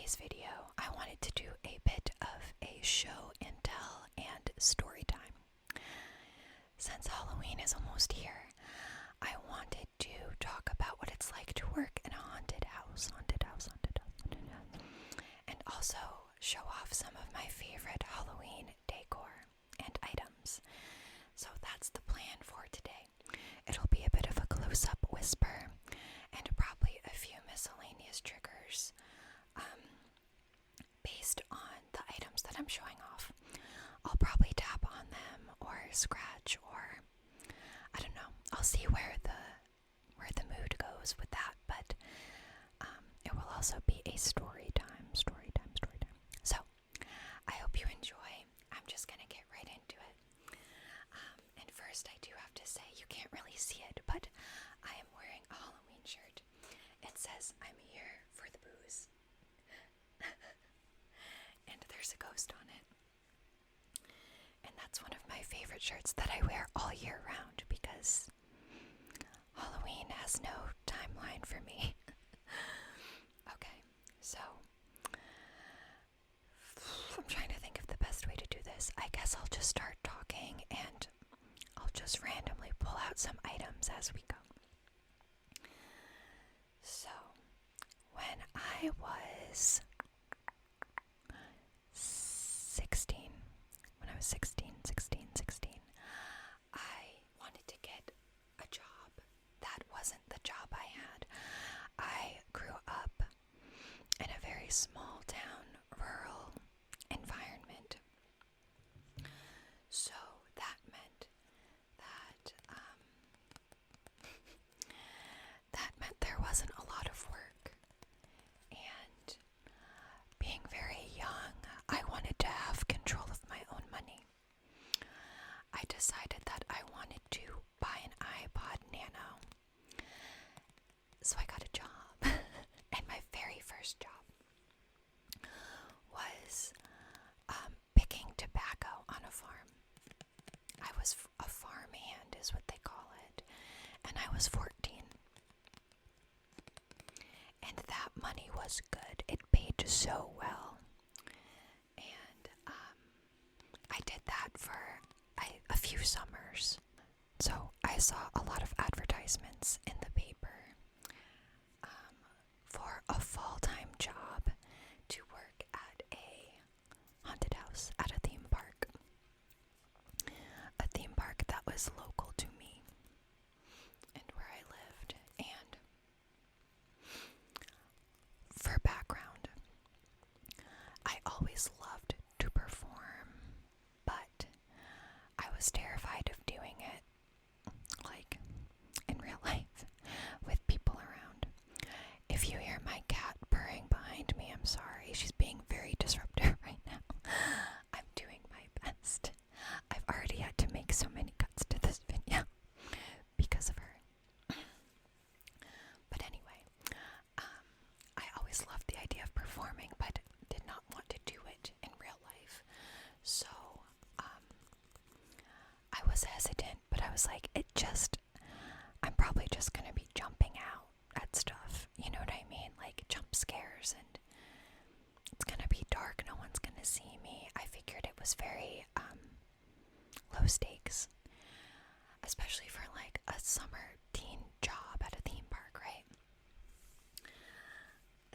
today's video, I wanted to do a bit of a show and tell and story time. Since Halloween is almost here, I wanted to talk about what it's like to work in a haunted house, and also show off some of my favorite Halloween decor and items. So that's the plan for today. It'll be a bit of a close-up whisper and probably a few miscellaneous triggers based on the items that I'm showing off. I'll probably tap on them or scratch, or I don't know. I'll see where the mood goes with that, but it will also be a story time. So I hope you enjoy. I'm just gonna get right into it. And first, I do have to say, you can't really see it, but I am wearing a Halloween shirt. It says, "I'm here for the booze." And there's a ghost on it. And that's one of my favorite shirts that I wear all year round because Halloween has no timeline for me. Okay, so I'm trying to think of the best way to do this. I guess I'll just start talking and I'll just randomly pull out some items as we go. So, when I was 16, I wanted to get a job that wasn't the job I had. I grew up in a very small town, rural environment. So that meant that there wasn't a lot of work. And being very young, I wanted to have control of my own money. I decided that I wanted to buy an iPod Nano. So I got a job. And my very first job was picking tobacco on a farm. I was a farm hand is what they call it. And I was 14. And that money was good. It paid so well. And I did that for a few summers. So I saw a lot of advertisements in the paper for a full-time job to work at a haunted house, at a theme park. A theme park that was local to me and where I lived. And for background, I always loved to perform, but I was terrified of doing it, like, in real life, with people around. If you hear my cat purring behind me, I'm sorry. She's being very disruptive right now. I'm doing my best. I've already had to make so many cuts to this video because of her. But anyway, I always loved the idea of performing, but did not want to do it in real life. So, I was hesitant, but I was like, I'm probably just gonna be jumping out at stuff, you know what I mean? Like jump scares, and it's gonna be dark, no one's gonna see me. I figured it was very low stakes, especially for like a summer teen job at a theme park, right?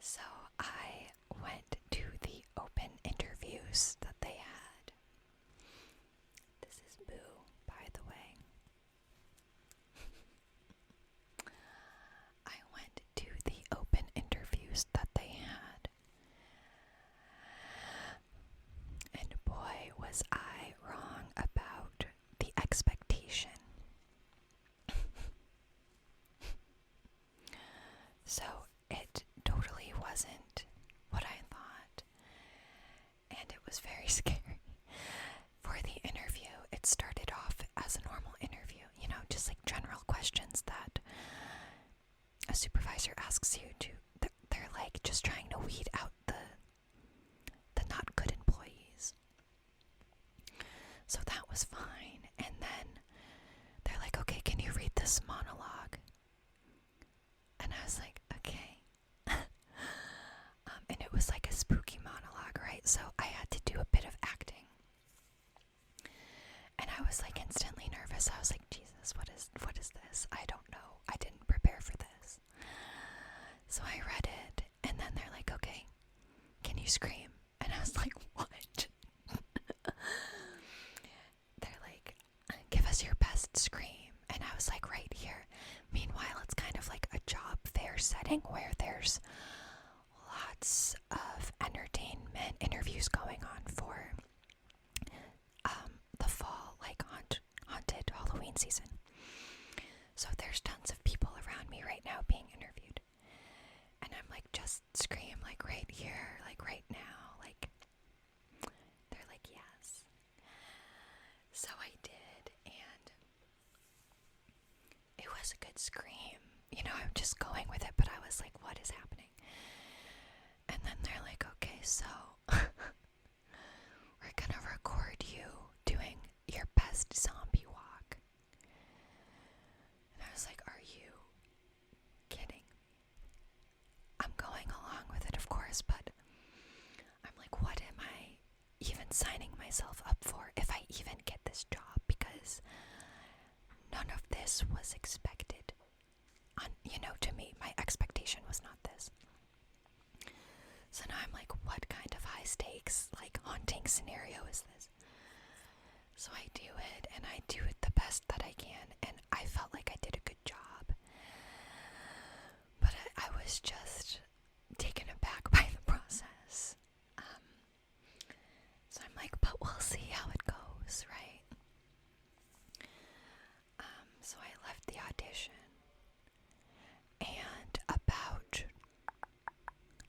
So I went to the open interviews that they had. This is Boo, by the way. I went to the open interviews that they had. And boy, was I wrong about the expectation. So it totally wasn't what I thought. And it was very scary. For the interview, it started off as a normal interview, you know, just like general questions that a supervisor asks you to. They're like just trying to weed out the not good employees. So that was fine. And then they're like, "Okay, can you read this monologue?" And I was like, "Okay." And it was like a nervous. I was like, Jesus, what is this? I don't know. I didn't prepare for this. So I read it, and then they're like, okay, can you scream? And I was like, what? They're like, give us your best scream. And I was like, right here. Meanwhile, it's kind of like a job fair setting where there's lots of entertainment interviews going on for the fall, like haunted Halloween season. So there's tons of people around me right now being interviewed. And I'm like, just scream, like right here, like right now, like, they're like, yes. So I did, and it was a good scream. You know, I'm just going with it, but I was like, what is happening? And then they're like, okay, so we're gonna record you doing your best zombie walk. And I was like, are you kidding? I'm going along with it, of course, but I'm like, what am I even signing myself up for if I even get this job? Because none of this was expected. To me, my expectation was not this. So now I'm like, what kind of high stakes, like, haunting scenario is this? So I do it, and I do it the best that I can, and I felt like I did a good job. But I was just taken aback by the process. So I'm like, but we'll see how it goes, right? So I left the audition, and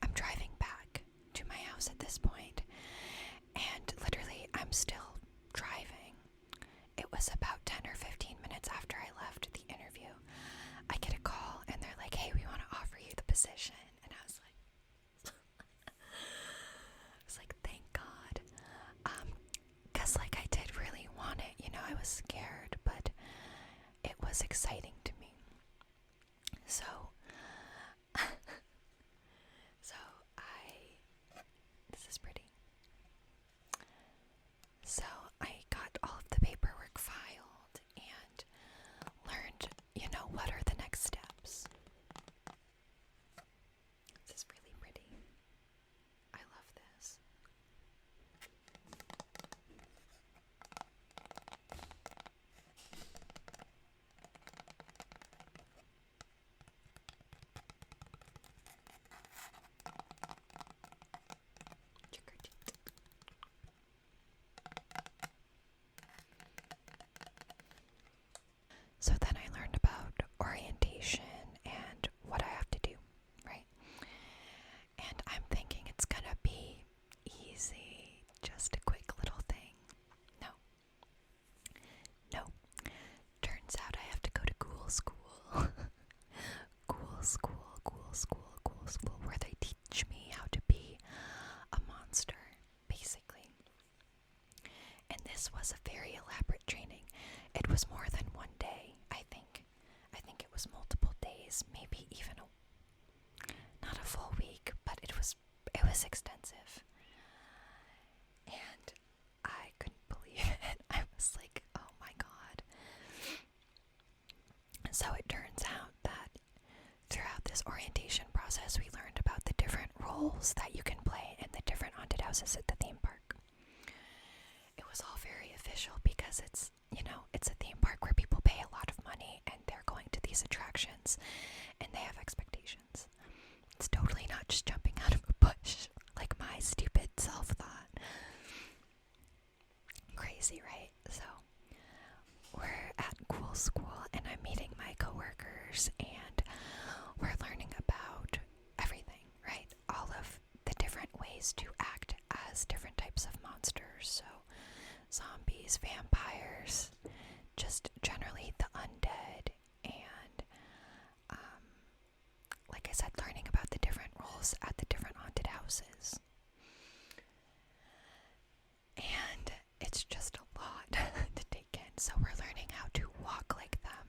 I'm driving back to my house at this point, and literally I'm still driving. It was about 10 or 15 minutes after I left the interview. I get a call, and they're like, hey, we want to offer you the position. And I was like, thank God. Because, like, I did really want it. I was scared, but it was exciting to me. So, this is pretty. So, I got all of the paperwork filed and learned, what are the next steps. This is really pretty. I love this. So then I learned about orientation and what I have to do, right? And I'm thinking it's gonna be easy, just a quick little thing. No. Turns out I have to go to ghoul school. Ghoul school, where they teach me how to be a monster, basically. And this was a very elaborate training. It was more than one day, I think. I think it was multiple days, maybe even not a full week, but it was extensive. And I couldn't believe it. I was like, oh my God. So it turns out that throughout this orientation process, we learned about the different roles that you can play in the different haunted houses at the theme park. It was all very official because it's a theme park where people pay a lot of money and they're going to these attractions and they have expectations. It's totally not just jumping out of a bush like my stupid self thought. Crazy, right? So we're at ghoul school and I'm meeting my coworkers and we're learning about everything, right? All of the different ways to act as different types of monsters. So zombies, vampires, just generally the undead, and like I said, learning about the different roles at the different haunted houses. And it's just a lot to take in. So we're learning how to walk like them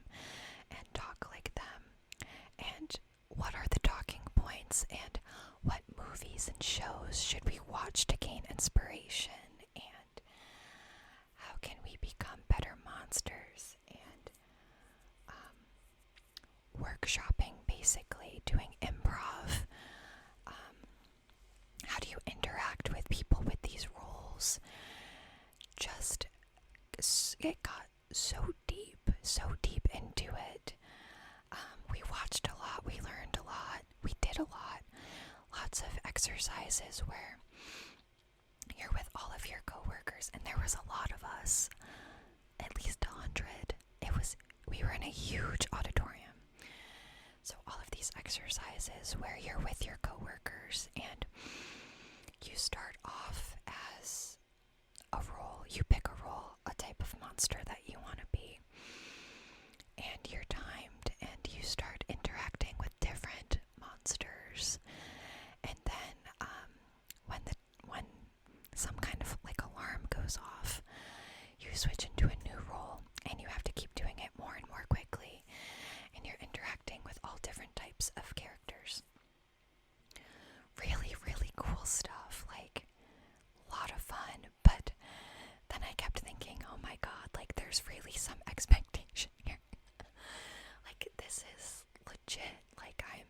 and talk like them, and what are the talking points, and what movies and shows should we watch to gain inspiration, and how can we become better monsters. And workshopping, basically, doing improv. How do you interact with people with these roles? Just, it got so deep into it. We watched a lot, we learned a lot, we did a lot. Lots of exercises where you're with all of your coworkers, and there was a lot of us, at least 100. We were in a huge auditorium. So all of these exercises where you're with your coworkers and you start off as a role, you pick a role, a type of monster that you want to be, and you're timed, and you start interacting with different monsters. And then when some kind of like alarm goes off, you switch into a new role, and you have to keep doing it more and more quickly, and you're interacting with all different types of characters. Really, really cool stuff, like a lot of fun. But then I kept thinking, oh my god, like there's really some expectation here. Like this is legit, like I'm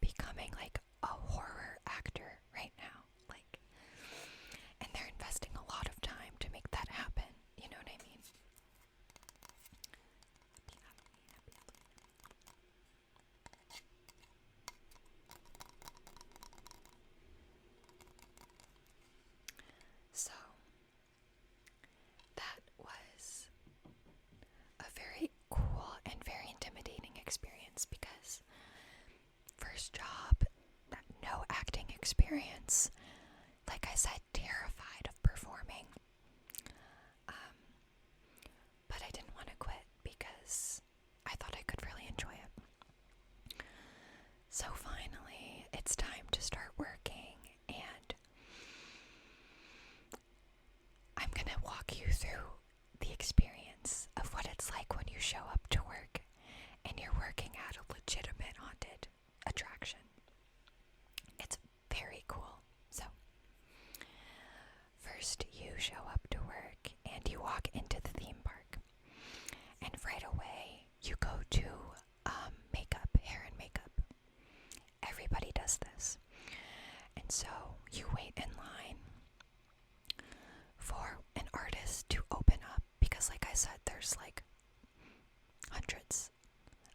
becoming like a horror actor right now, like, and they're investing a lot of time to make that happen, you know what I mean? So that was a very cool and very intimidating experience, because first job, no acting experience, like I said, terrified of performing. But I didn't want to quit because I thought I could really enjoy it. So finally, it's time to start working, and I'm gonna walk you through the experience of what it's like when you show up to work and you're working at a legitimate haunted attraction. It's very cool. So, first you show up to work and you walk into the theme park, and right away you go to hair and makeup. Everybody does this. And so you wait in line for an artist to open up, because like I said, there's like hundreds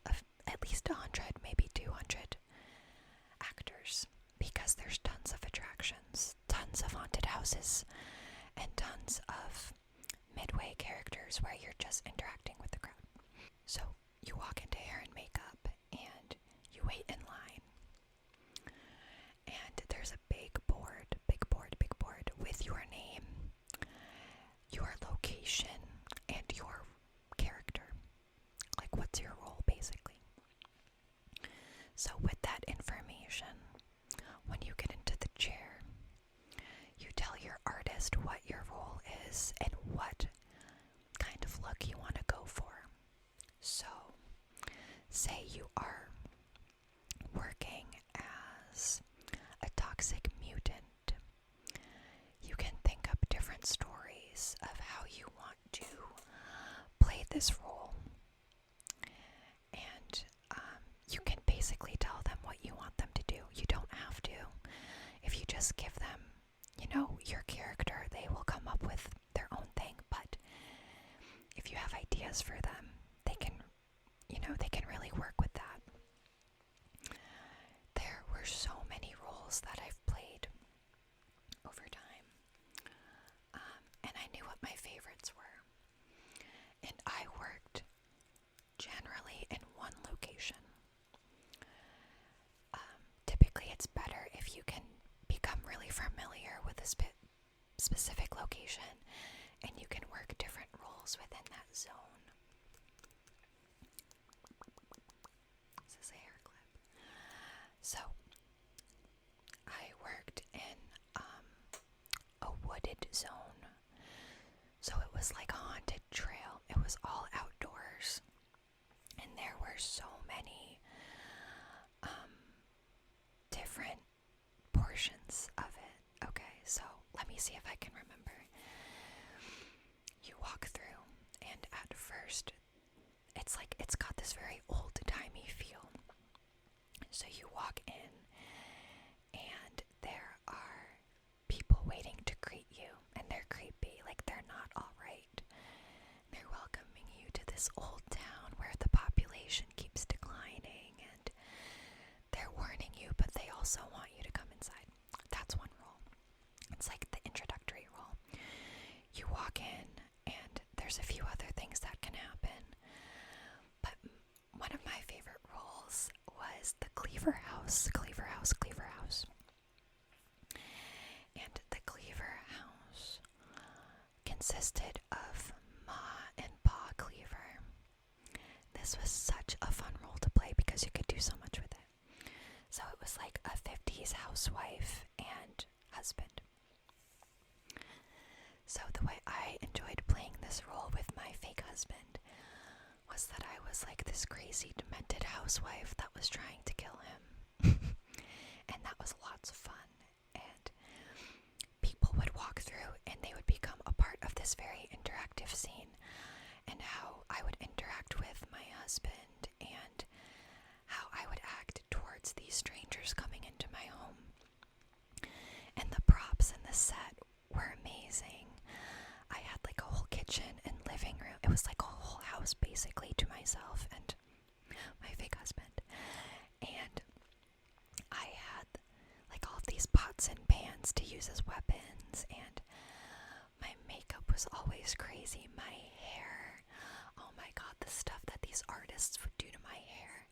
of, at least 100, maybe 200 actors, because there's tons of attractions, tons of haunted houses, and tons of midway characters where you're just interacting with the crowd. So you walk into hair and makeup and you wait in line, and there's a big board with your name, your location, and your character. Like, what's your role, basically. So with that information, when you get into the chair, you tell your artist what your role is and what kind of look you want to go for. So, say you are working as a toxic mutant. You can think up different stories of how you want to play this role. And you can basically tell them what you want them to do. You don't have to. If you just give them, your character, they will come up with their own thing. But if you have ideas for them, they can really work with that. There were so many roles that I've played over time, and I knew what my favorites were. And I worked generally in one location. Typically, it's better if you can become really familiar with a specific location, and you can work different roles within that zone. This is a hair clip. So, I worked in a wooded zone. So it was like a haunted trail. It was all outdoors. And there were so many different portions of it. Okay, so let me see if I can remember. You walk through, and at first, it's got this very old-timey timey feel. So you walk in, and there are people waiting to greet you, and they're creepy, like they're not alright. They're welcoming you to this old town where the population keeps declining, and they're warning you, but they also want you to come inside. That's one rule. It's like the introductory rule. You walk in, and there's a few other things that can happen, but one of my favorite rules was the Cleaver House. And the Cleaver House consisted of Ma and Pa Cleaver. This was such a fun role to play because you could do so much with it. So it was like a 50s housewife and husband. So the way I enjoyed playing this role with my fake husband was that I was like this crazy, demented housewife that was trying to kill him. And that was lots of fun. And people would walk through and they would become a part of this very interactive scene, and how I would interact with my husband and how I would act towards these strangers coming into my home. And the props in the set were amazing. I had like a whole kitchen and living room. It was like a whole house basically to myself and my fake husband. And I had like all of these pots and pans to use as weapons, and my makeup was always crazy. My hair, oh my god, the stuff that these artists would do to my hair.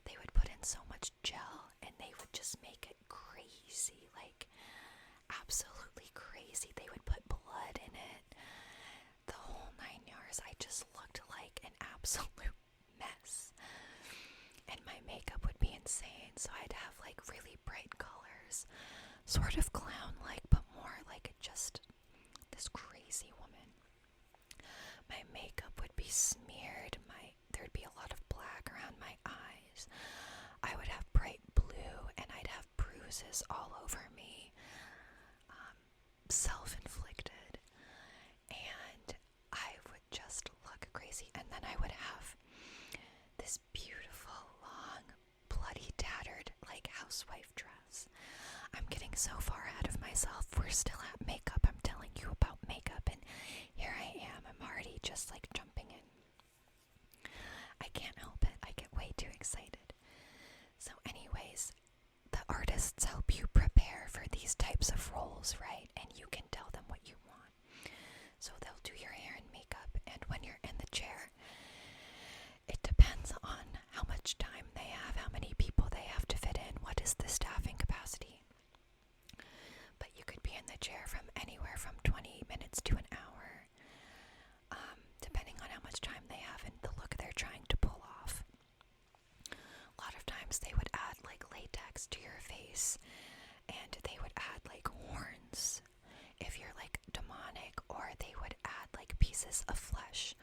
They would put in so much gel and they would just make it crazy, like absolutely crazy. They would put blood in it, the whole 9 yards. I just looked like an absolute mess. And my makeup would be insane, so I'd have like really bright colors, sort of clown-like, but more like just this crazy woman. My makeup would be smeared, there'd be a lot of black around my eyes. I would have bright blue, and I'd have bruises all over me, self-inflicted, and I would just look crazy. And then I would have this beautiful, long, bloody, tattered, like housewife dress. I'm getting so far ahead of myself. We're still at makeup. I'm telling you about makeup, and here I am. I'm already just like jumping in. I can't help it. I get way too excited. So anyways, the artists help you prepare for these types of roles, right? And you can tell them what you want. So they'll do your hair and makeup, and when you're in the chair, it depends on how much time they have, how many people they have to fit in, what is the staffing capacity. But you could be in the chair from anywhere from 20 minutes to an hour, depending on how much time they have and the look they're trying to pull off. A lot of times they would add like latex to your face, and they would add like horns if you're like demonic, or they would add like pieces of flesh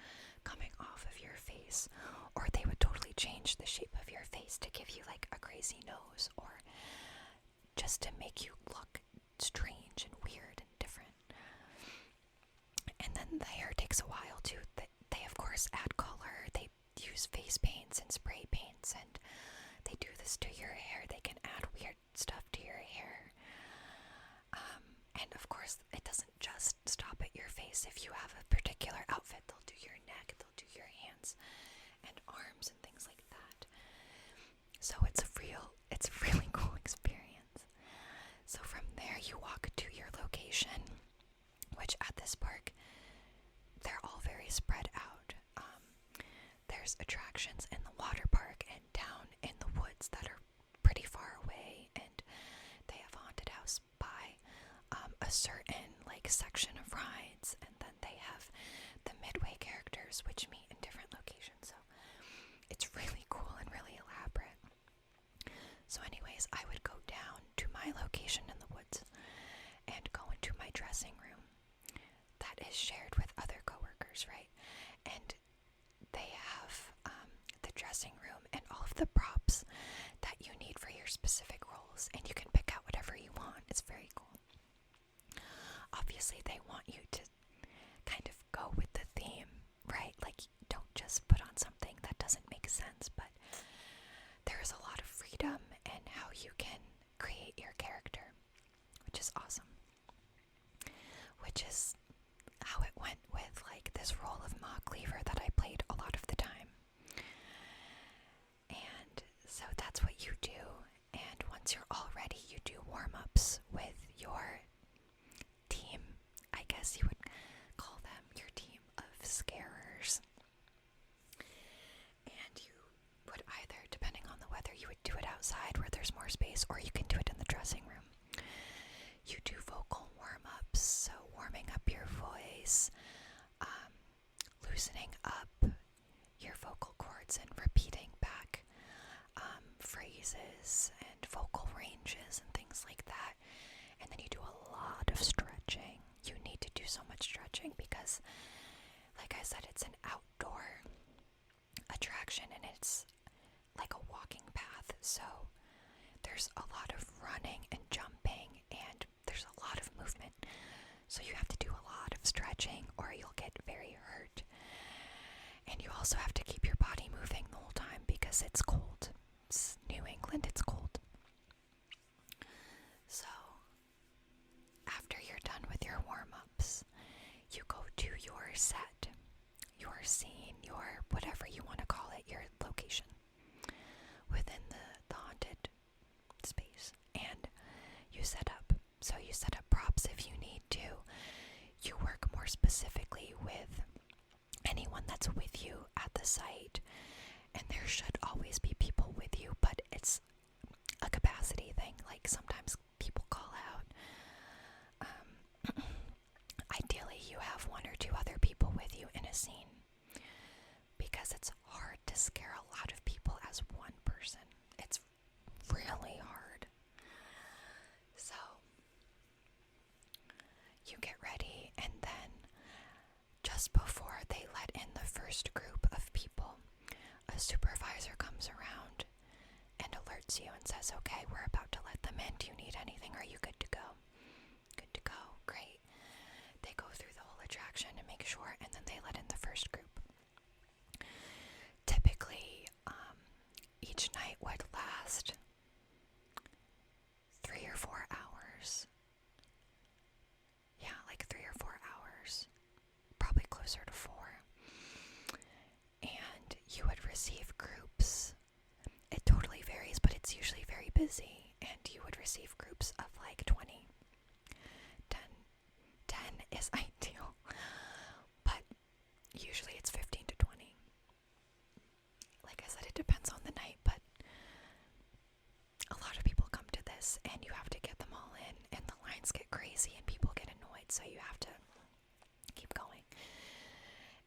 coming off of your face, or they would totally change the shape of your face to give you like a crazy nose, or just to make you look strange and weird and different. And then the hair takes a while too. They of course add color, they use face paints and spray paints, and they do this to your hair. They can add weird stuff to your hair. And of course, it doesn't just stop at your face. If you have a particular outfit, they'll do your neck, they'll do your hands and arms and things like that. So it's a really cool experience. So from there, you walk to your location, which at this park, they're all very spread out. There's attractions in the water park and down in the woods that are pretty far away, and they have a haunted house by a certain like section of rides, and then they have the midway characters which meet in different locations. So it's really cool and really elaborate. So anyways, I would go down to my location in the woods and go into my dressing room that is shared with other coworkers, right? And they have the dressing room and all of the props that you need for your specific roles, and you can pick out whatever you want. It's very cool. Obviously, they want you to kind of go with the theme, right? Like, don't just put on something that doesn't make sense, but it outside where there's more space, or you can do it in the dressing room. You do vocal warm-ups, so warming up your voice, loosening up your vocal cords and repeating back phrases and vocal ranges and things like that. And then you do a lot of stretching. You need to do so much stretching because, like I said, it's an outdoor attraction and it's like a walking path. So there's a lot of running and jumping and there's a lot of movement. So you have to do a lot of stretching or you'll get very hurt. And you also have to keep your body moving the whole time because it's cold. It's New England, it's cold. So after you're done with your warm-ups, you go to your set, your scene, your whatever you want to call it, your location within the haunted space, and you set up. So you set up props if you need to. You work more specifically with anyone that's with you at the site, and there should always be people with you, but it's a capacity thing. Like sometimes people call out. Ideally, you have one or two other people with you in a scene because it's hard to scare a lot of people as one person. It's really hard. So you get ready, and then just before they let in the first group of people, a supervisor comes around and alerts you and says, okay, we're about to let them in. Do you need anything? Are you good to go? Good to go. Great. They go through the whole attraction and make sure, and then they let in the first group. Typically, each night would last 3 or 4 hours. Yeah, like 3 or 4 hours. Probably closer to 4. And you would receive groups. It totally varies, but it's usually very busy. And you would receive groups of like 20. 10 is ideal. But usually it's 15 to 20. Like I said, it depends on the night, but a lot of people come to this and you have to get them all in, and the lines get crazy and people get annoyed, so you have to keep going.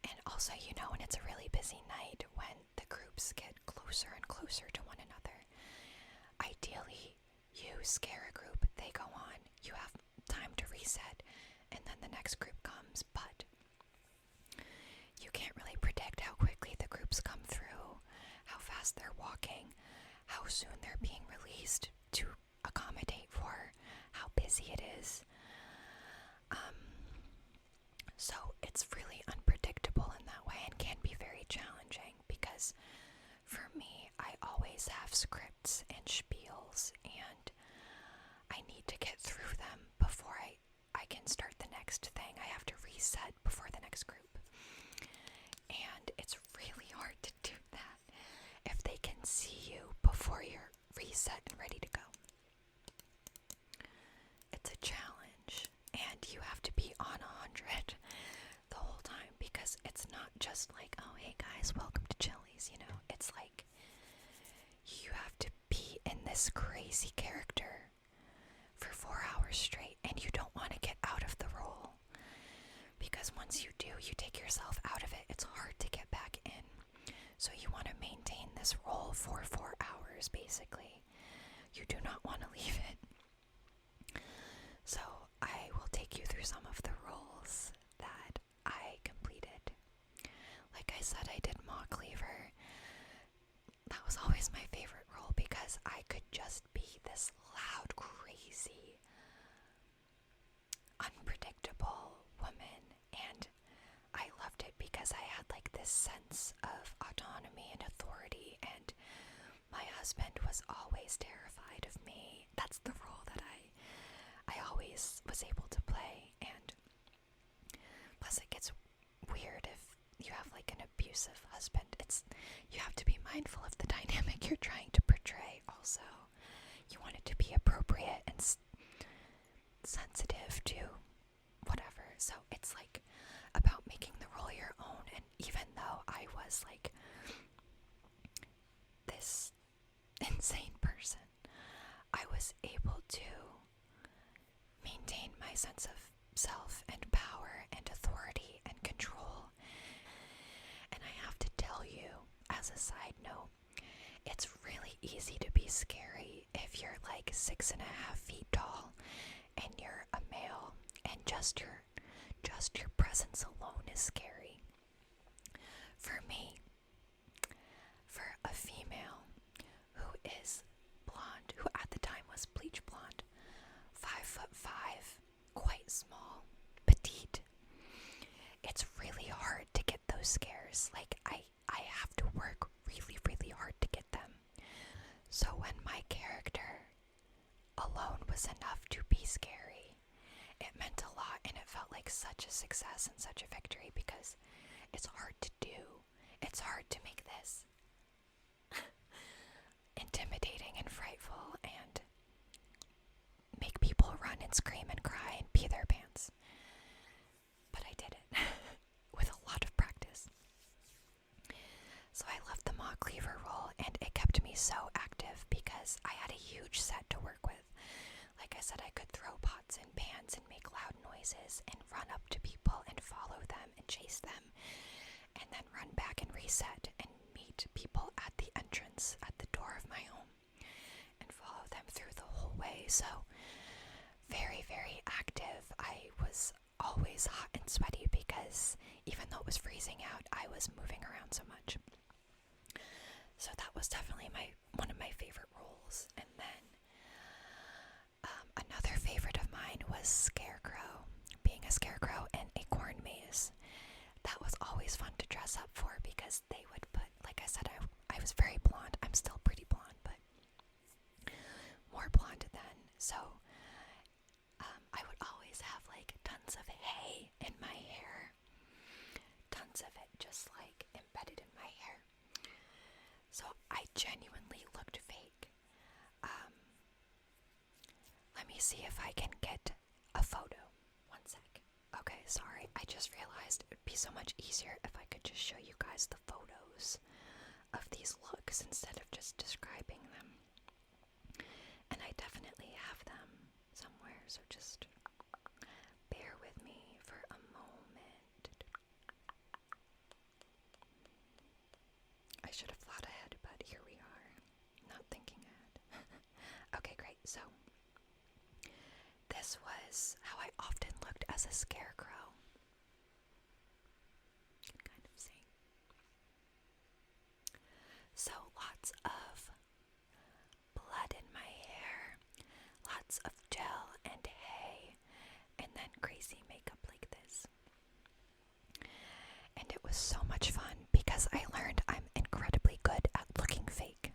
And also, you know, when it's a really busy night, when the groups get closer and closer to one another, ideally you scare a group, they go on, you have time to reset, and then the next group comes, but you can't really predict how quickly the groups come through, how fast they're walking, how soon they're being released to accommodate for how busy it is. So it's really unpredictable in that way and can be very challenging because for me, I always have scripts and spiels and I need to get through them before I can start the next thing. I have to reset before the next group. And it's really hard to do that if they can see you before you're reset and ready to go. It's a challenge, and you have to be on 100 the whole time because it's not just like, oh, hey guys, welcome to Chili's, you know. It's like you have to be in this crazy character for 4 hours straight, and you don't want to get out of the role because once you do, you take yourself out of it. It's hard to get back in. So you want to maintain this role for 4 hours, basically. You do not want to leave it. So I will take you through some of the roles that I completed. Like I said, I did Mock Cleaver. That was always my favorite role because I could just be this loud, crazy, unpredictable woman, and I loved it because I had like this sense of autonomy and authority, and my husband was always terrified of me. That's the role that I always was able to play, and plus it gets weird if you have like an abusive husband. You have to be mindful of the dynamic you're trying to portray also. You want it to be appropriate and sensitive to whatever. So it's like about making the role your own, and even though I was like this insane person, was able to maintain my sense of self and power and authority and control. And I have to tell you, as a side note, it's really easy to be scary if you're like 6.5 feet tall and you're a male, and just your presence alone is scary. For me, for a female who is blonde, who at the time was bleach blonde, 5'5", quite small, petite, it's really hard to get those scares. Like, I have to work really, really hard to get them. So when my character alone was enough to be scary, it meant a lot, and it felt like such a success and such a victory, because it's hard to do. It's hard to make this intimidating and frightful and make people run and scream and cry and pee their pants. But I did it with a lot of practice. So I loved the Maw Cleaver role, and it kept me so active because I had a huge set to work with. Like I said, I could throw pots and pans and make loud noises and run up to people and follow them and chase them, and then run back and reset and meet people at the entrance at the door of my home and follow them through the whole way. So very, very active. I was always hot and sweaty because even though it was freezing out, I was moving around so much. So that was definitely one of my favorite roles. And then another favorite of mine was Scarecrow. Being a scarecrow in a corn maze. That was always fun to dress up for, because they would put, like I said, I was very blonde. I'm still pretty blonde, but more blonde then. So I would always have like tons of hay in my hair. Tons of it just like embedded in my hair. So I genuinely looked fake. Let me see if I can get a photo. One sec. Okay, sorry. I just realized it would be so much easier if I could just show you guys the photos of these looks instead of just describing them. And I definitely have them somewhere, so just bear with me for a moment. I should have thought ahead, but here we are. Not thinking ahead. Okay, great. So this was how I often looked as a scarecrow. You can kind of see. So lots of blood in my hair, lots of gel and hay, and then crazy makeup like this. And it was so much fun because I learned I'm incredibly good at looking fake.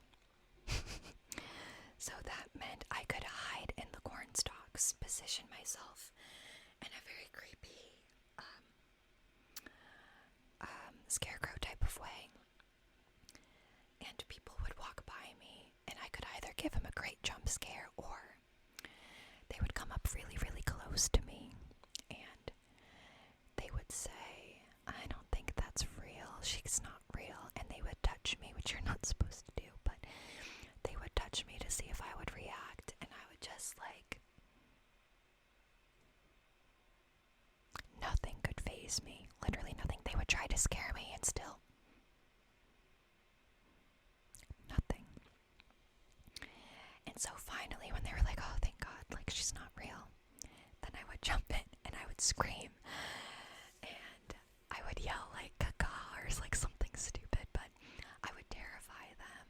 So that meant I could hide in the corn stalks, position myself in a very creepy scarecrow type of way. And people would walk by me, and I could either give them a great jump scare, or they would come up really, really close to me, and they would say, "I don't think that's real, she's not real," and they would touch me, which you're not supposed to do, but they would touch me to see if I would react, and I would just like, nothing could faze me, literally nothing. They would try to scare me and still nothing. And so finally, when they were like, "Oh, thank God, like she's not real," then I would jump in and I would scream and I would yell like "caca" or like something stupid, but I would terrify them.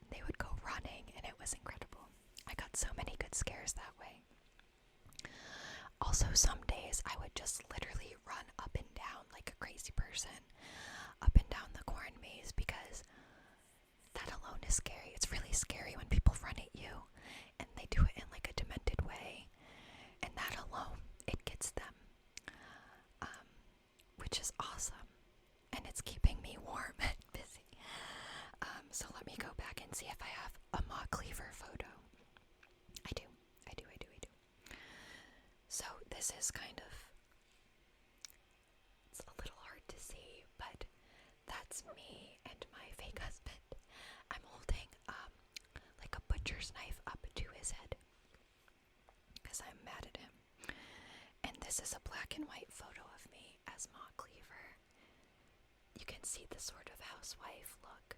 They would go running, and it was incredible. I got so many good scares that way. Also, some days I would just literally run up and down like a crazy person, up and down the corn maze, because that alone is scary. It's really scary when people run at you and they do it in like a demented way, and that alone, it gets them, which is awesome, and it's keeping me warm and busy. So let me go back and see if I have a Maw Cleaver photo. I do. So this is kind of, it's a little hard to see, but that's me and my fake husband. I'm holding like a butcher's knife up to his head. This is a black and white photo of me as Ma Cleaver. You can see the sort of housewife look.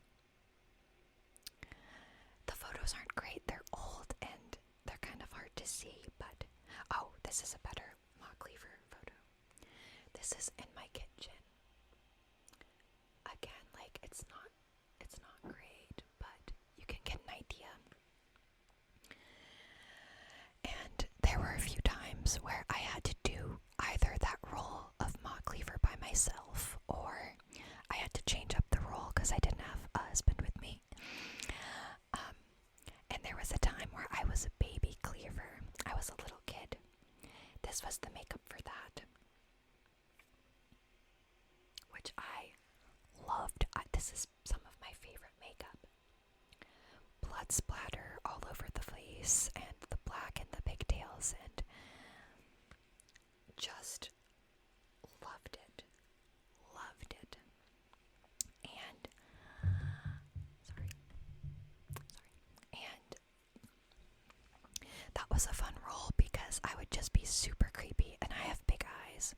The photos aren't great, they're old and they're kind of hard to see, but oh, this is a better Ma Cleaver photo. This is in my kitchen. Again, like it's not great, but you can get an idea. And there were a few times where I had to do either that role of Ma Cleaver by myself, or I had to change up the role because I didn't have a husband with me. And there was a time where I was a baby Cleaver. I was a little kid. This was the makeup for that, which I loved. This is some of my favorite makeup. Blood splatter all over the face, and the black and the pigtails, and just loved it. Loved it. And and that was a fun role because I would just be super creepy, and I have big eyes.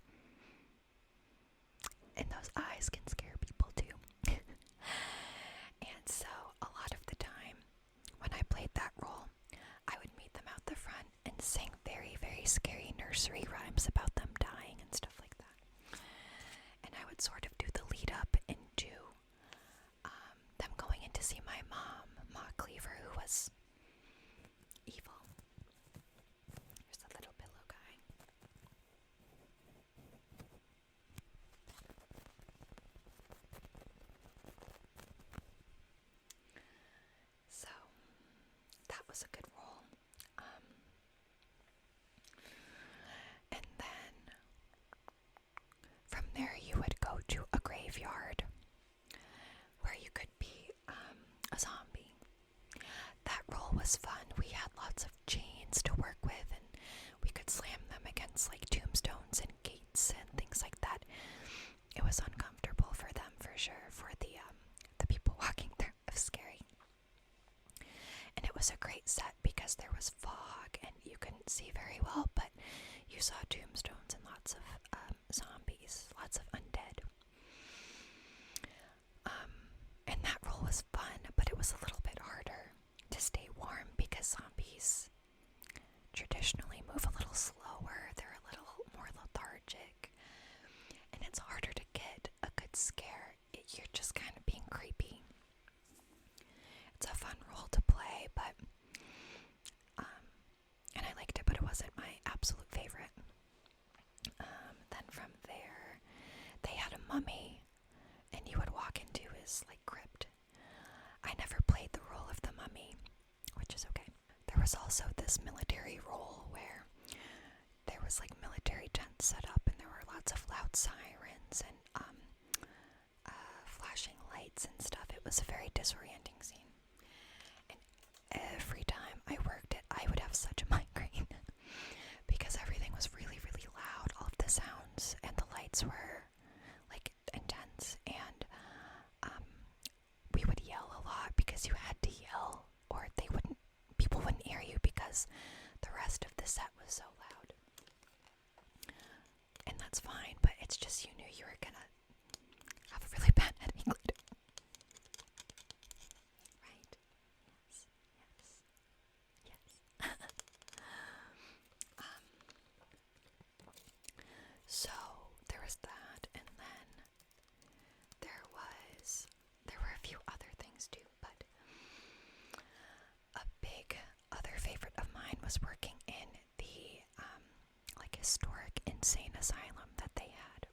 And those eyes can scare people too. And so a lot of the time when I played that role, I would meet them out the front and sing very, very scary nursery rhymes about them dying and stuff like that. And I would sort of do the lead up into them going in to see my mom, Ma Cleaver, who was evil. Here's the little pillow guy. So that was a good role. And then from there you would go to a graveyard where you could be a zombie. That role was fun. We had lots of chains to work with, and we could slam them against like tombstones and gates and things like that. It was uncomfortable for them for sure. For the people walking there, it was scary. And it was a great set because there was fog and you couldn't see very well, but you saw tombstones and lots of zombies, lots of undead. And that role was fun, but it was a little bit harder to stay warm because zombies traditionally move a little slower. They're a little more lethargic, and it's harder to get a good scare. You're just kind of being creepy. It's a fun role to play, but and I liked it, but it wasn't my absolute favorite. Then from there, they had a mummy, and you would walk into his like crypt. I never played the role of the mummy, which is okay. There was also this military role where there was like military tents set up, and there were lots of loud sirens and flashing lights and stuff. It was a very disorienting scene. And every time I worked it, I would have such a migraine because everything was really, really loud. All of the sounds and the lights were like intense, and we would yell a lot because you had to yell or people wouldn't hear you because the rest of the set was so loud. And that's fine, but it's just you knew you were gonna have a really bad headache later. Right? Yes. So there was that, and then there were a few other things too, but a big other favorite of mine was working in the like historic insane asylum that they had.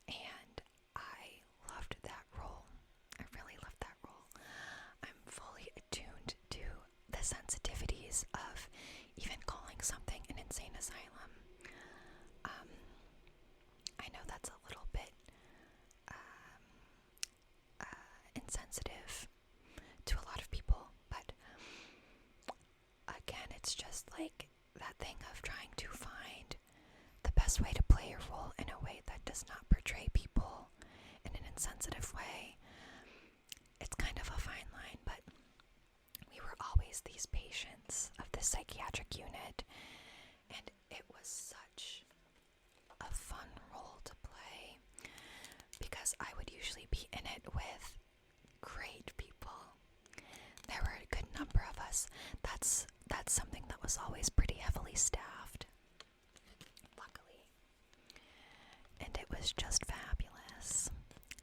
And I loved that role. I really loved that role. I'm fully attuned to the sensitivities of even calling something an insane asylum. I know that's a little bit insensitive to a lot of people, but again, it's just like that thing of trying to find the best way to play your role in a way that does not portray people in an insensitive way. It's kind of a fine line, but we were always these patients of this psychiatric unit, and it was such a fun role to play because I would usually be in it with great people. There were a good number of us. That's something that was always pretty heavily staffed, luckily. And it was just fabulous.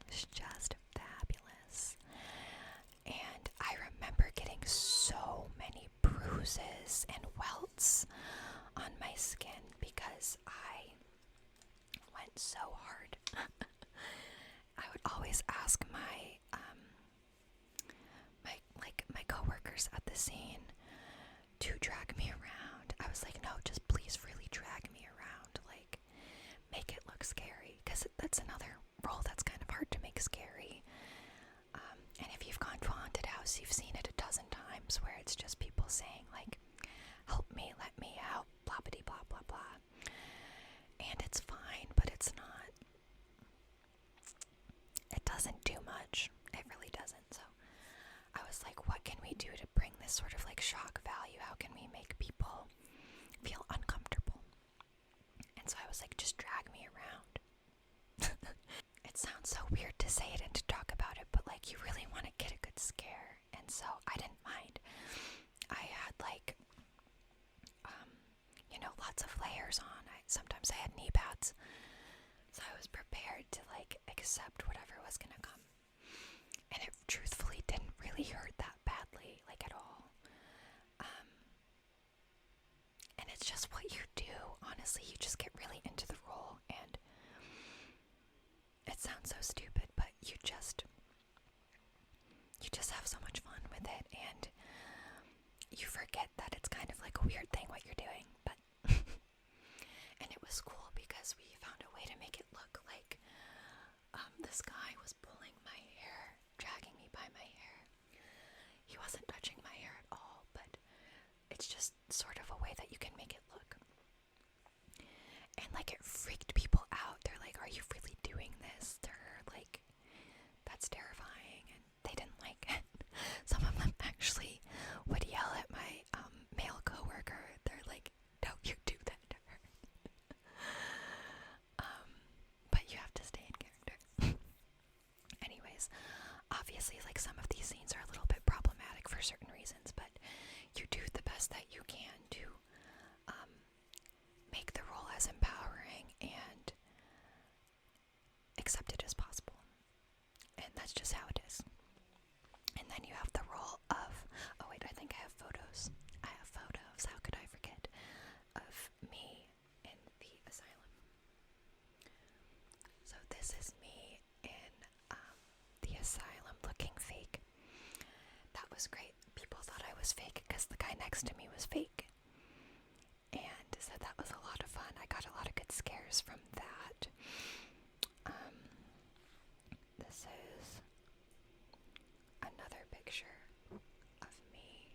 It was just fabulous. And I remember getting so many bruises and welts on my skin because I went so hard. I would always ask my my coworkers at the scene to drag me around. I was like, no, just please really drag me around, like make it look scary, because that's another role that's kind of hard to make scary. And if you've gone to a haunted house, you've seen it a dozen times where it's just people saying like, help me, let me out, blah blah blah blah blah. And it's fine, but it's not. It doesn't do much. It really doesn't. So I was like, what can we do to bring this sort of like shock value? How can we make people feel uncomfortable? And so I was like, just drag me around. It sounds so weird to say it and to talk about it, but like you really want to get a good scare. And so I didn't mind. I had like, lots of layers on. Sometimes I had knee pads. So I was prepared to like accept whatever was gonna come. And it truthfully didn't really hurt that badly, like at all. And it's just what you do. Honestly, you just get really into the role, and it sounds so stupid, but you just have so much fun with it, and you forget that it's kind of like a weird thing what you're doing, but and it was cool because we found a way to make it look like this guy was pulling my hair, dragging me by my hair. He wasn't touching my hair at all, but it's just sort of a way that you can make it look. And like it freaked people out. They're like, are you really doing this? They're like, that's terrifying, and they didn't like it. Some of them actually would yell at my male coworker. They're like, don't you do that to her. But you have to stay in character. Anyways, obviously like some of these scenes are a little bit problematic for certain reasons, but you do the best that you can to make the role as empowering and accepted as possible. And that's just how it is. And then you have the role of, oh wait, I think I have photos. I have photos, how could I forget, of me in the asylum. So this is me in the asylum looking fake. That was great. People thought I was fake because the guy next to me was fake. And so that was a lot of fun. I got a lot of good scares from that. This is another picture of me.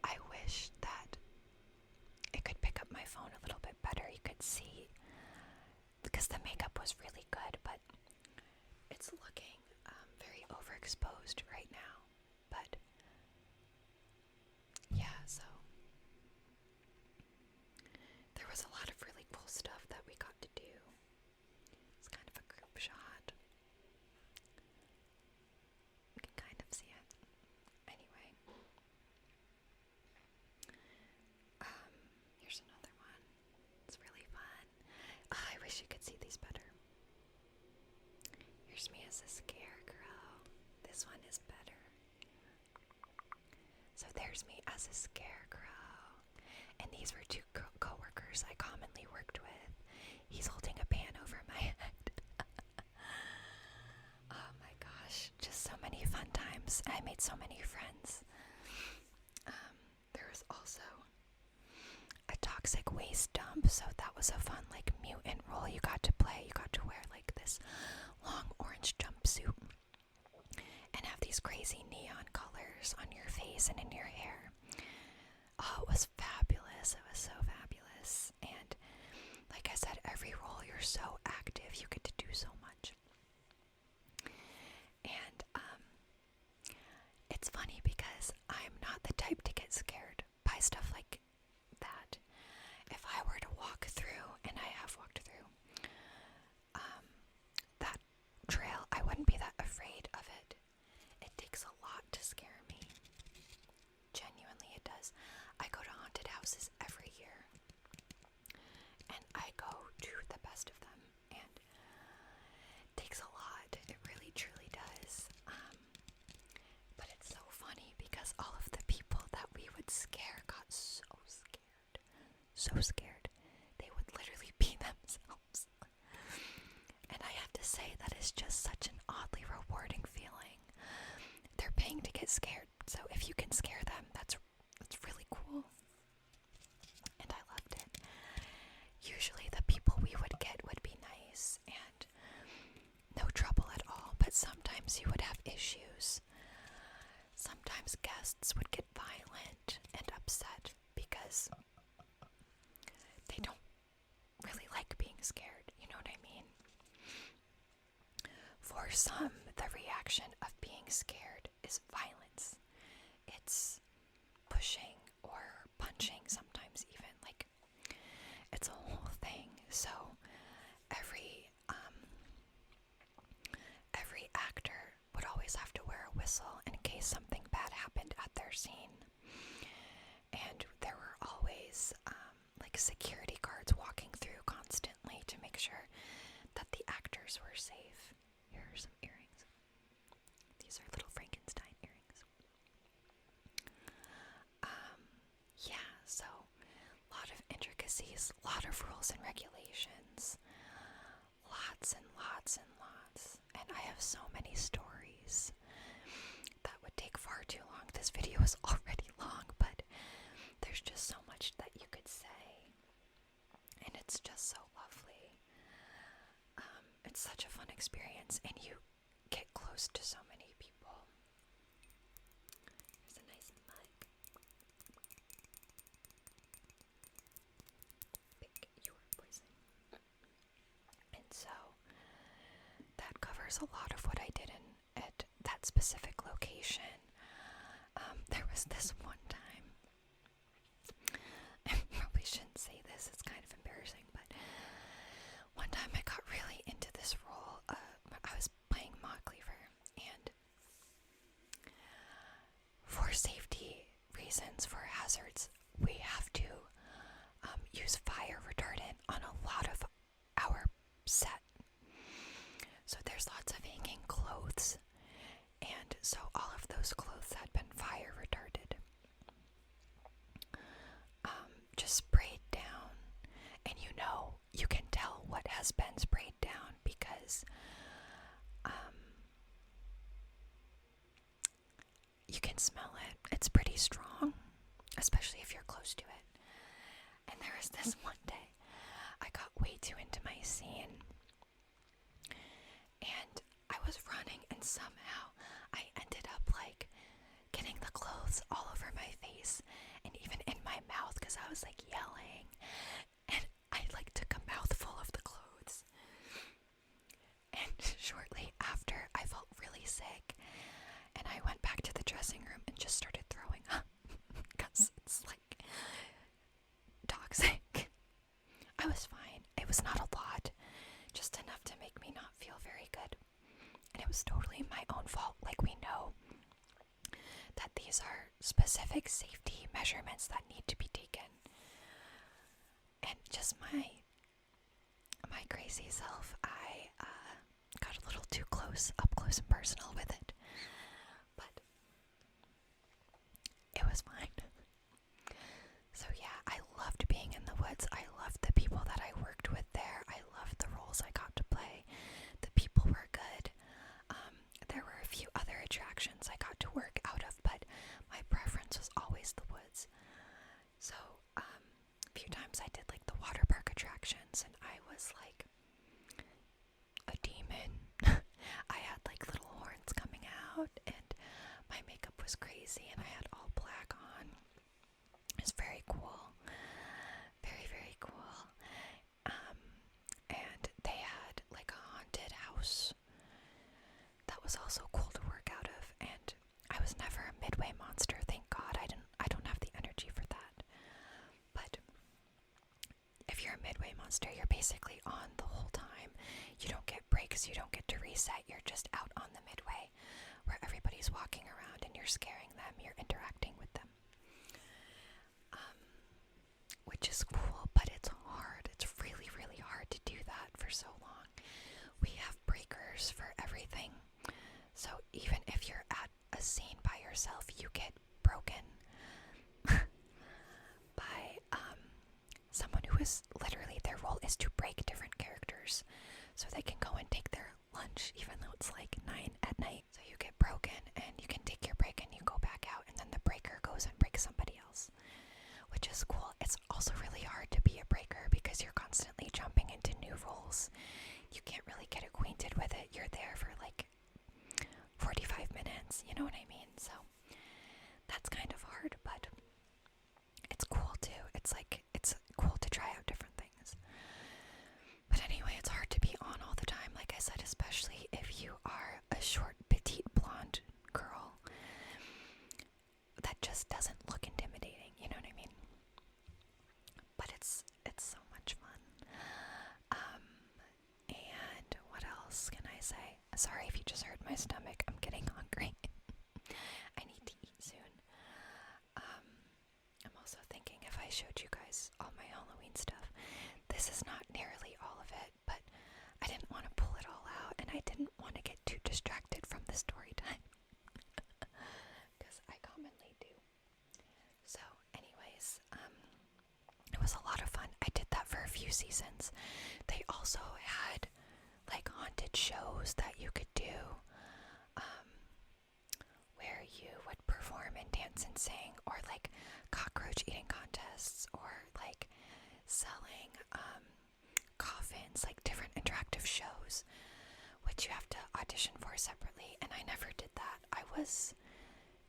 I wish that it could pick up my phone a little bit better. You could see, because the makeup was really good, but it's looking very overexposed right now. But yeah, so there was a lot of really cool stuff that we got to do. It's kind of a group shot. You can kind of see it. Anyway. Here's another one. It's really fun. Oh, I wish you could see these better. Here's me as a scarecrow. This one is better. So there's me as a scarecrow. And these were two co-workers I commonly worked with. He's holding a pan over my head. Oh my gosh, just so many fun times. I made so many friends. There was also a toxic waste dump, so that was a fun like mutant role you got to play. You got to wear like this long orange jumpsuit and have these crazy neon colors on your face and in your hair. Oh, it was fabulous. It was so fabulous. And like I said, every role you're so active, you get to do so much. And it's funny because I'm not the type to get scared. takes a lot to scare me. Genuinely, it does. I go to haunted houses every year, and I go to the best of them, and it takes a lot. It really, truly does. But it's so funny because all of the people that we would scare got so scared. So scared. They would literally be themselves. And I have to say that is just such an oddly rewarding feeling. They're paying to get scared, so if you can scare them, that's really cool. And I loved it. Usually the people we would get would be nice and no trouble at all, but sometimes you would have issues. Sometimes guests would get violent and upset because they don't really like being scared, you know what I mean? For some, the reaction of being scared is violence. It's pushing or punching sometimes even, like, it's a whole thing. So every actor would always have to wear a whistle in case something bad happened at their scene. And there were always like security guards walking through constantly to make sure that the actors were safe. Here are some earrings. These are little Frankenstein earrings. Yeah, so a lot of intricacies, a lot of rules and regulations, lots and lots and lots. And I have so many stories that would take far too long. This video is already long, but there's just so much that you could say, and it's just so lovely. It's such a fun experience, and you get close to so many people. Here's a nice mug. Pick your poison. And so that covers a lot of what I did at that specific location. There was this one time, I probably shouldn't say this, it's kind of embarrassing, but one time I got really into this role. I was playing Mockleaver, and for safety reasons, for hazards, we have to use fire retardant on a lot of our set. So there's lots of hanging clothes, and so all of those clothes had been fire retarded. Just sprayed down, and you can tell what has been sprayed down because you can smell it. It's pretty strong, especially if you're close to it. And there was this one day, I got way too into my scene, and I was running, and somehow I ended up like getting the clothes all over my face and even in my mouth because I was like yelling, and I like took a mouthful of the clothes, and shortly after I felt really sick, and I went back to the dressing room and just started throwing up because it's like toxic. I was fine. It was not a lot, just enough to make me not feel very good, and it was totally my own fault. Like, we know that these are specific safety measurements that need to be taken, and just my crazy self, I got a little too up close and personal with it, but it was fine. So yeah, I loved being in the woods. I loved the people that I worked with there. I loved the roles I got to play. The people were good. There were a few other attractions I got to work out of, but my preference was always the woods. So a few times I did like the water park attractions, and I was like a demon. I had like little horns coming out, and my makeup was crazy, and I had all black on. It was very cool. Very, very cool. And they had like a haunted house that was also cool to work out of, and I was never a midway monster, thank God. I don't have the energy for that. But if you're a midway monster, you're basically on the whole time. You don't get breaks, you don't get to reset, you're just out on the midway, where everybody's walking around and you're scaring them, you're interacting with them. Which is cool, but it's hard. It's really, really hard to do that for so long. We have breakers for everything. So even if you're at a scene by yourself, you get broken by someone who is literally, their role is to break different characters so they can go and take their lunch, even though it's like 9 at night. So you get broken and you can take your break and you go back out, and then the breaker goes and breaks somebody else, which is cool. It's also really hard to be a breaker because you're constantly jumping into new roles. You can't really get acquainted with it. You're there for like 45 minutes, you know what I mean? So that's kind of hard, but it's cool too. It's cool to try out different things. But anyway, it's hard to be on all the time, like I said, especially if you are a short, petite, blonde girl that just doesn't look intimidating, you know what I mean? But it's so much fun. And what else can I say? Sorry if you just heard my stomach. I'm getting hungry. I need to eat soon. I'm also thinking if I showed you guys all my Halloween stuff. This is not nearly all of it, but I didn't want to pull it all out, and I didn't want to get too distracted from the story time. Because I commonly do. So anyways, it was a lot of fun. I did that for a few seasons. They also had like haunted shows that you could do, where you would perform and dance and sing, or like cockroach eating contests, or like selling coffins, like different interactive shows, which you have to audition for separately, and I never did that. I was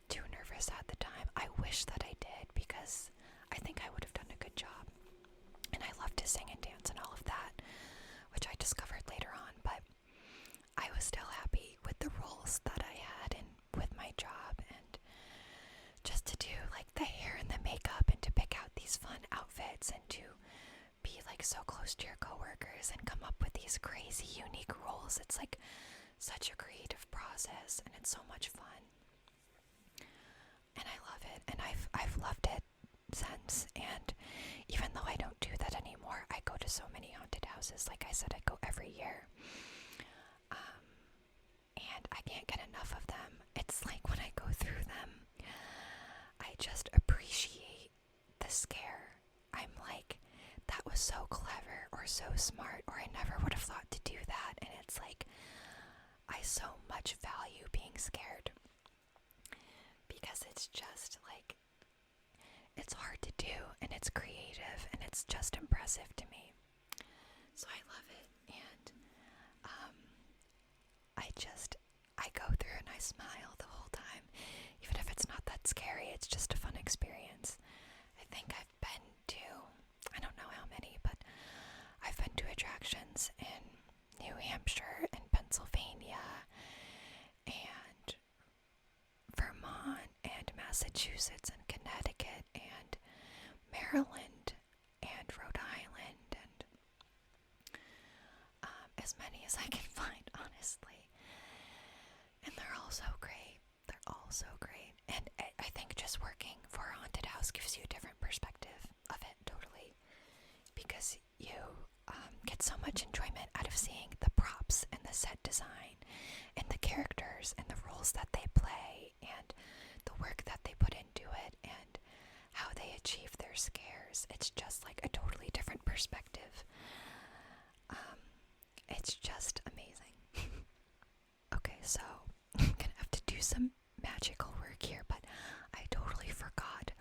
too nervous at the time. I wish that I did, because I think I would have done a good job, and I love to sing and dance and all of that, which I discovered later on, but I was still happy with the roles that I had and with my job, and just to do like the hair and the makeup and to pick out these fun outfits and to be like so close to your coworkers and come up with these crazy unique roles. It's like such a creative process, and it's so much fun, and I love it, and I've loved it since. And even though I don't do that anymore, I go to so many haunted houses. Like I said, I go every year, and I can't get enough of them. It's like when I go through them, I just appreciate the scare. I'm like, that was so clever or so smart, or I never would have thought to do that. And it's like, I so much value being scared, because it's just like, it's hard to do, and it's creative, and it's just impressive to me. So I love it, and I go through and I smile the whole time, even if it's not that scary. It's just a fun experience. I think I've been to, I don't know how many, but I've been to attractions in New Hampshire and Pennsylvania and Vermont and Massachusetts and Connecticut and Maryland and Rhode Island, and as many as I can find, honestly. And they're all so great. They're all so great. And I think just working for a haunted house gives you a different perspective of it, totally. Because you get so much enjoyment out of seeing the props and the set design and the characters and the roles that they play and the work that they put into it and how they achieve their scares. It's just like a totally different perspective. It's just amazing. Okay, so I'm gonna have to do some magical work here, but I totally forgot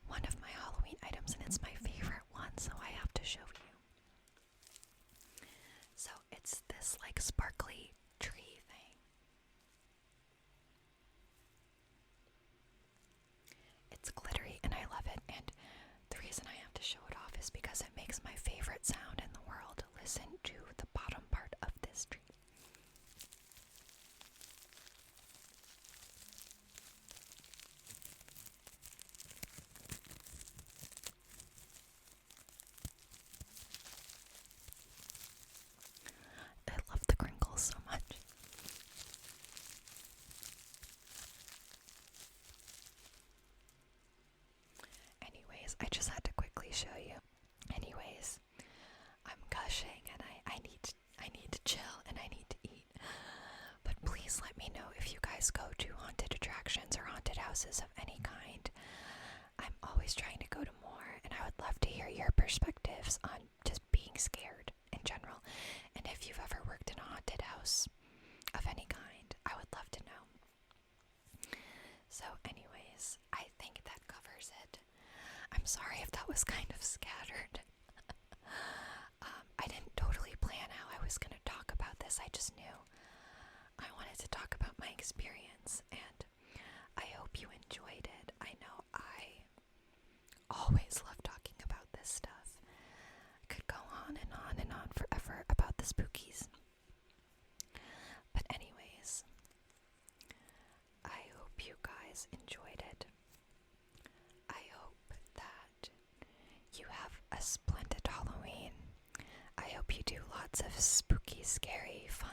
one of my Halloween items, and it's my favorite one, so I have to show you. So it's this like sparkly tree thing. It's glittery and I love it, and the reason I have to show it off is because it makes my favorite sound in the world. Listen to the bottom part of this tree. I just had to quickly show you. Anyways, I'm gushing and I need to chill and I need to eat. But please let me know if you guys go to haunted attractions or haunted houses of any kind. I'm always trying to go to more, and I would love to hear your perspectives on just being scared in general. And if you've ever worked in a haunted house of any kind, I would love to know. So anyways, I think that covers it. I'm sorry if that was kind of scattered. I didn't totally plan how I was going to talk about this. I just knew I wanted to talk about my experience, and I hope you enjoyed it. I know I always love talking about this stuff. I could go on and on and on forever about the spookies. But anyways, I hope you guys enjoyed it. I hope that you have a splendid Halloween. I hope you do lots of spooky, scary, fun